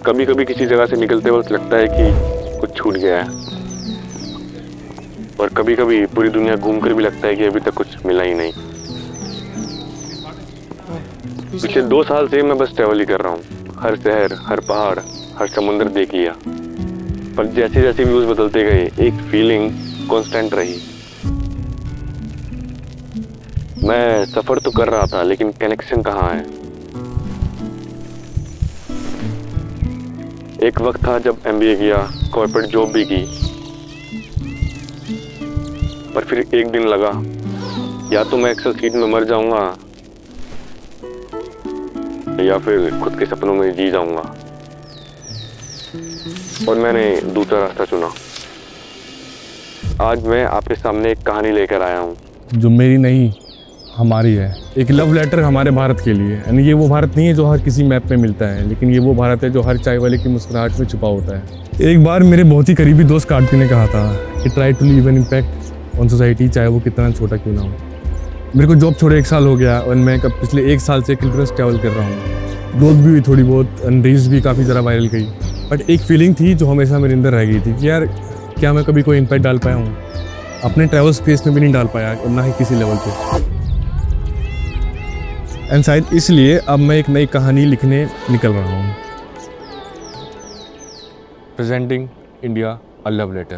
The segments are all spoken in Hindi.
कभी कभी किसी जगह से निकलते वक्त लगता है कि कुछ छूट गया है, और कभी कभी पूरी दुनिया घूमकर भी लगता है कि अभी तक कुछ मिला ही नहीं। पिछले 2 साल से मैं बस ट्रैवल ही कर रहा हूँ। हर शहर, हर पहाड़, हर समुद्र देख लिया, पर जैसे जैसे व्यूज बदलते गए एक फीलिंग कांस्टेंट रही। मैं सफर तो कर रहा था, लेकिन कनेक्शन कहाँ है? एक वक्त था जब MBA किया, कॉर्पोरेट जॉब भी की, पर फिर एक दिन लगा या तो मैं एक्सेल शीट में मर जाऊंगा या फिर खुद के सपनों में जी जाऊंगा, और मैंने दूसरा रास्ता चुना। आज मैं आपके सामने एक कहानी लेकर आया हूँ जो मेरी नहीं, हमारी है। एक लव लेटर हमारे भारत के लिए। यानी ये वो भारत नहीं है जो हर किसी मैप में मिलता है, लेकिन ये वो भारत है जो हर चाय वाले की मुस्कुराहट में छुपा होता है। एक बार मेरे बहुत ही करीबी दोस्त कार्तिक ने कहा था कि try to leave an impact on society, चाहे वो कितना छोटा क्यों ना हो। मेरे को जॉब छोड़े 1 साल हो गया, और मैं पिछले 1 साल से किलोमीटर ट्रैवल कर रहा हूँ। ग्रोथ भी हुई थोड़ी बहुत, रील्स भी काफ़ी ज़्यादा वायरल गई, बट एक फीलिंग थी जो हमेशा मेरे अंदर रह गई थी कि यार क्या मैं कभी कोई इम्पैक्ट डाल पाया हूँ? अपने ट्रैवल स्पेस में भी नहीं डाल पाया, और ना ही किसी लेवल पे। एंड शायद इसलिए अब मैं एक नई कहानी लिखने निकल रहा हूँ। Presenting India a love letter.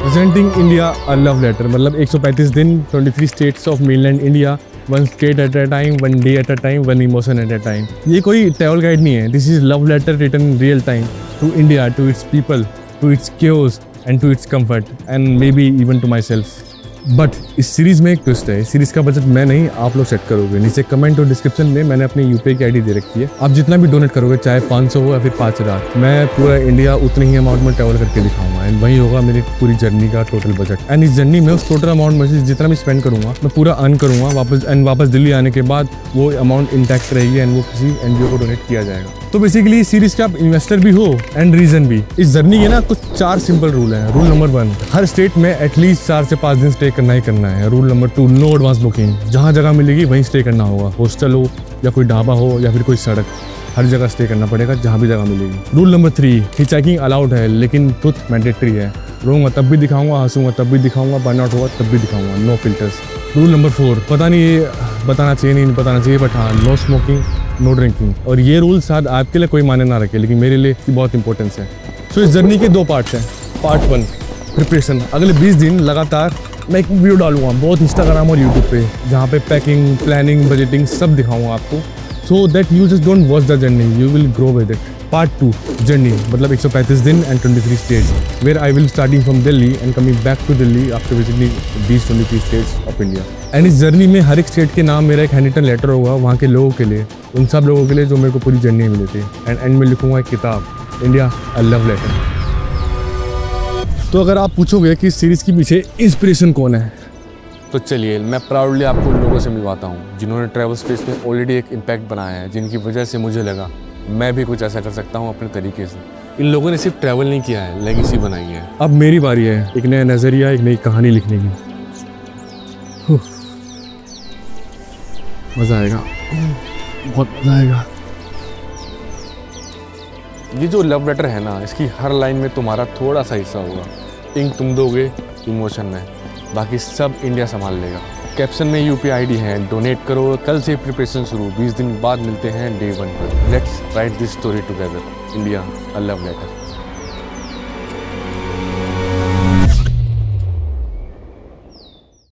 Presenting India a love letter मतलब 135 दिन, 23 states of mainland India, 1 state at a time, 1 day at a time, 1 emotion at a time. ये कोई ट्रैवल गाइड नहीं है। This is love letter written in real time to India, to its people, to its chaos and to its comfort, and maybe even to my self. But इस सीरीज़ में एक ट्विस्ट है। इस सीरीज़ का बजट मैं नहीं, आप लोग सेट करोगे। नीचे कमेंट और डिस्क्रिप्शन में मैंने अपनी UPI की ID दे रखी है। आप जितना भी डोनेट करोगे, चाहे 500 हो या फिर 5000, मैं पूरा इंडिया उतने ही अमाउंट में ट्रैवल करके दिखाऊंगा, एंड वही होगा मेरी पूरी जर्नी का टोटल बजट। एंड इस जर्नी में उस टोटल अमाउंट में से जितना भी स्पेंड करूँगा मैं पूरा अर्न करूँगा वापस, एंड वापस दिल्ली आने के बाद वो अमाउंट इंटैक्ट रहेगी एंड वो किसी NGO को डोनेट किया जाएगा। तो बेसिकली इस सीरीज के आप इन्वेस्टर भी हो एंड रीजन भी। इस जर्नी के ना कुछ 4 सिंपल रूल हैं। रूल नंबर 1, हर स्टेट में एटलीस्ट 4 से 5 दिन स्टे करना ही करना है। Rule number 2, no advance booking. जहाँ जगह मिलेगी वहीं स्टे करना होगा। हॉस्टल हो या कोई ढाबा हो या फिर कोई सड़क, हर जगह स्टे करना पड़ेगा जहाँ भी जगह मिलेगी। रूल नंबर 3, हिचहाइकिंग अलाउड है, लेकिन ट्रुथ मैंडेटरी है। रोऊंगा तब भी दिखाऊंगा, हंसूंगा तब भी दिखाऊंगा, बर्नआउट होगा तब भी दिखाऊंगा, नो फिल्टर्स। रूल नंबर 4, पता नहीं ये बताना चाहिए नहीं बताना चाहिए, बट हाँ, नो स्मोकिंग, नो ड्रिंकिंग। और ये रूल शायद आपके लिए कोई मायने ना रखे, लेकिन मेरे लिए इसकी बहुत इंपॉर्टेंस है। सो इस जर्नी के 2 पार्ट्स हैं। Part 1, preparation. अगले 20 दिन लगातार मैं एक वीडियो डालूंगा बहुत इंस्टाग्राम और यूट्यूब पे, जहाँ पे पैकिंग, प्लानिंग, बजटिंग सब दिखाऊंगा आपको, so that you just don't watch the journey, you will grow with it. Part 2, journey मतलब 135 दिन and 23 states, where I will starting from Delhi and coming back to Delhi after visiting these 23 states of India. And इस जर्नी में हर एक स्टेट के नाम मेरा एक हैंडरिटन लेटर होगा वहाँ के लोगों के लिए, उन सब लोगों के लिए जो मेरे को पूरी जर्नी मिले थे। एंड में लिखूंगा एक किताब, इंडिया अ लव लेटर। तो अगर आप पूछोगे कि इस सीरीज़ के पीछे इंस्पिरेशन कौन है, तो चलिए मैं प्राउडली आपको उन लोगों से मिलवाता हूँ जिन्होंने ट्रैवल स्पेस में ऑलरेडी एक इम्पैक्ट बनाया है, जिनकी वजह से मुझे लगा मैं भी कुछ ऐसा कर सकता हूँ अपने तरीके से। इन लोगों ने सिर्फ ट्रैवल नहीं किया है, लेगेसी बनाई है। अब मेरी बारी है एक नया नज़रिया, एक नई कहानी लिखने की। मज़ा आएगा, बहुत मज़ा आएगा। ये जो लव लेटर है ना, इसकी हर लाइन में तुम्हारा थोड़ा सा हिस्सा होगा। इंक तुम दोगे इमोशन में, बाकी सब इंडिया संभाल लेगा। कैप्शन में UPI ID है, डोनेट करो। कल से प्रिपरेशन शुरू, 20 दिन बाद मिलते हैं डे 1 पर। Let's write this story together, India a love letter.